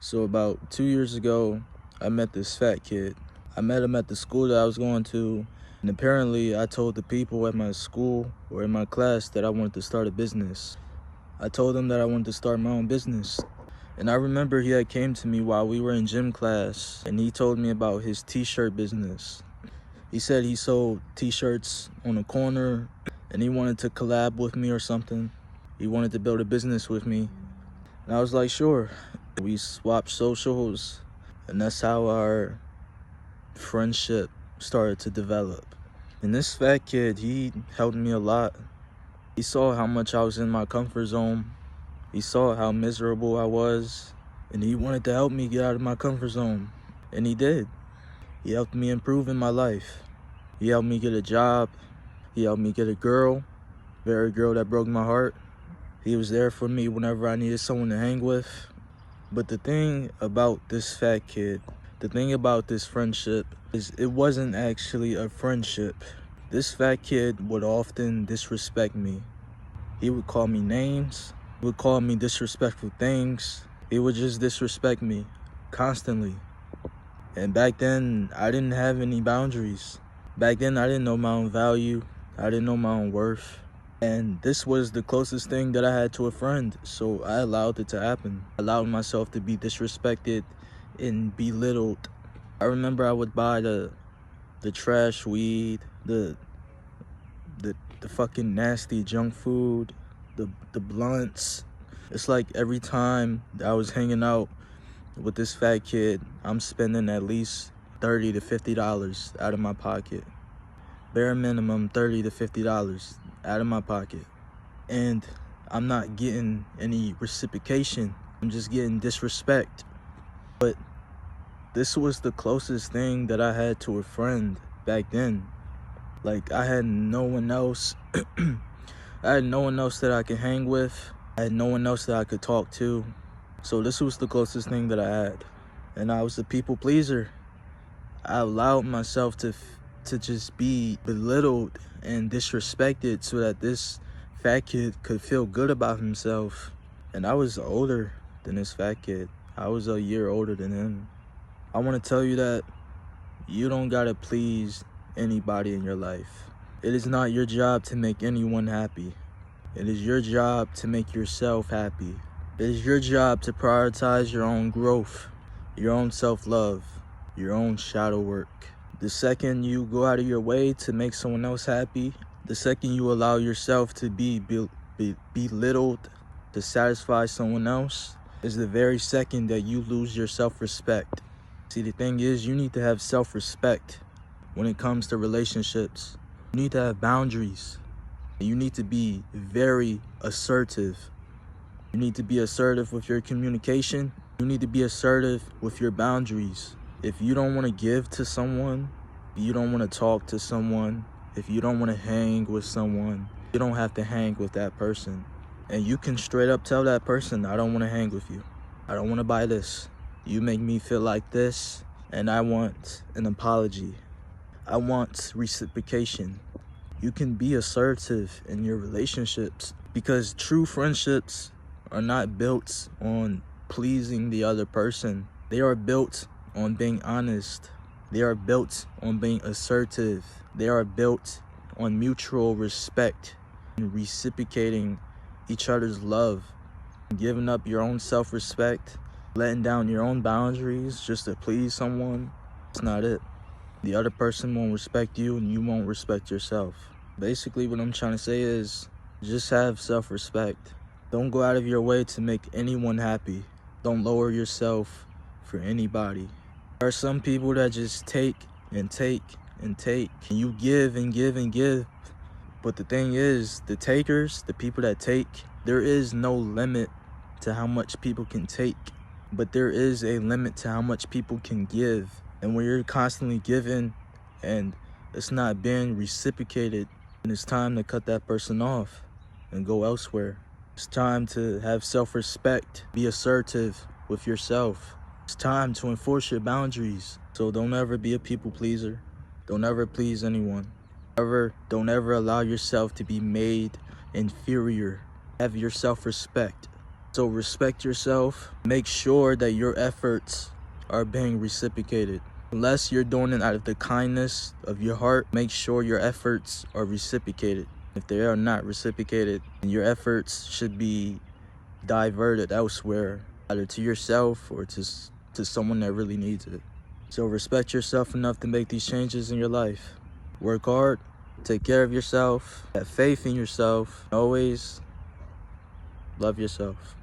So about 2 years ago, I met this fat kid. I met him at the school that I was going to, and apparently I told the people at my school or in my class that I wanted to start a business. I told them that I wanted to start my own business. And I remember he had came to me while we were in gym class, and he told me about his t-shirt business. He said he sold t-shirts on a corner, and he wanted to collab with me or something. He wanted to build a business with me. And I was like, sure. We swapped socials, and that's how our friendship started to develop. And this fat kid, he helped me a lot. He saw how much I was in my comfort zone. He saw how miserable I was, and he wanted to help me get out of my comfort zone. And he did. He helped me improve in my life. He helped me get a job. He helped me get a girl, very girl that broke my heart. He was there for me whenever I needed someone to hang with. But the thing about this fat kid, the thing about this friendship is it wasn't actually a friendship. This fat kid would often disrespect me. He would call me names, he would call me disrespectful things. He would just disrespect me constantly. And back then, I didn't have any boundaries. Back then, I didn't know my own value. I didn't know my own worth. And this was the closest thing that I had to a friend, so I allowed it to happen. I allowed myself to be disrespected and belittled. I remember I would buy the trash weed, the fucking nasty junk food, the blunts. It's like every time I was hanging out with this fat kid, I'm spending at least $30 to $50 out of my pocket. Bare minimum $30 to $50 out of my pocket. And I'm not getting any reciprocation. I'm just getting disrespect. But this was the closest thing that I had to a friend back then. Like, I had no one else. I had no one else that I could hang with. I had no one else that I could talk to. So this was the closest thing that I had. And I was a people pleaser. I allowed myself to just be belittled and disrespected so that this fat kid could feel good about himself. And I was older than this fat kid. I was a year older than him. I want to tell you that you don't gotta please anybody in your life. It is not your job to make anyone happy. It is your job to make yourself happy. It is your job to prioritize your own growth, your own self-love, your own shadow work. The second you go out of your way to make someone else happy, the second you allow yourself to be belittled to satisfy someone else, is the very second that you lose your self-respect. See, the thing is, you need to have self-respect when it comes to relationships. You need to have boundaries. You need to be very assertive. You need to be assertive with your communication. You need to be assertive with your boundaries. If you don't want to give to someone, if you don't want to talk to someone, if you don't want to hang with someone, you don't have to hang with that person. And you can straight up tell that person, I don't want to hang with you. I don't want to buy this. You make me feel like this, and I want an apology. I want reciprocation. You can be assertive in your relationships because true friendships are not built on pleasing the other person. They are built on being honest. They are built on being assertive. They are built on mutual respect and reciprocating each other's love. Giving up your own self-respect, letting down your own boundaries just to please someone, it's not it. The other person won't respect you and you won't respect yourself. Basically, what I'm trying to say is just have self-respect. Don't go out of your way to make anyone happy. Don't lower yourself for anybody. There are some people that just take and take and take, and you give and give and give. But the thing is, the takers, the people that take, there is no limit to how much people can take, but there is a limit to how much people can give. And when you're constantly giving and it's not being reciprocated, then it's time to cut that person off and go elsewhere. It's time to have self-respect, be assertive with yourself. It's time to enforce your boundaries. So don't ever be a people pleaser. Don't ever please anyone. Don't ever allow yourself to be made inferior. Have your self-respect. So respect yourself. Make sure that your efforts are being reciprocated. Unless you're doing it out of the kindness of your heart, make sure your efforts are reciprocated. If they are not reciprocated, your efforts should be diverted elsewhere, either to yourself or to someone that really needs it. So respect yourself enough to make these changes in your life. Work hard, take care of yourself, have faith in yourself, always love yourself.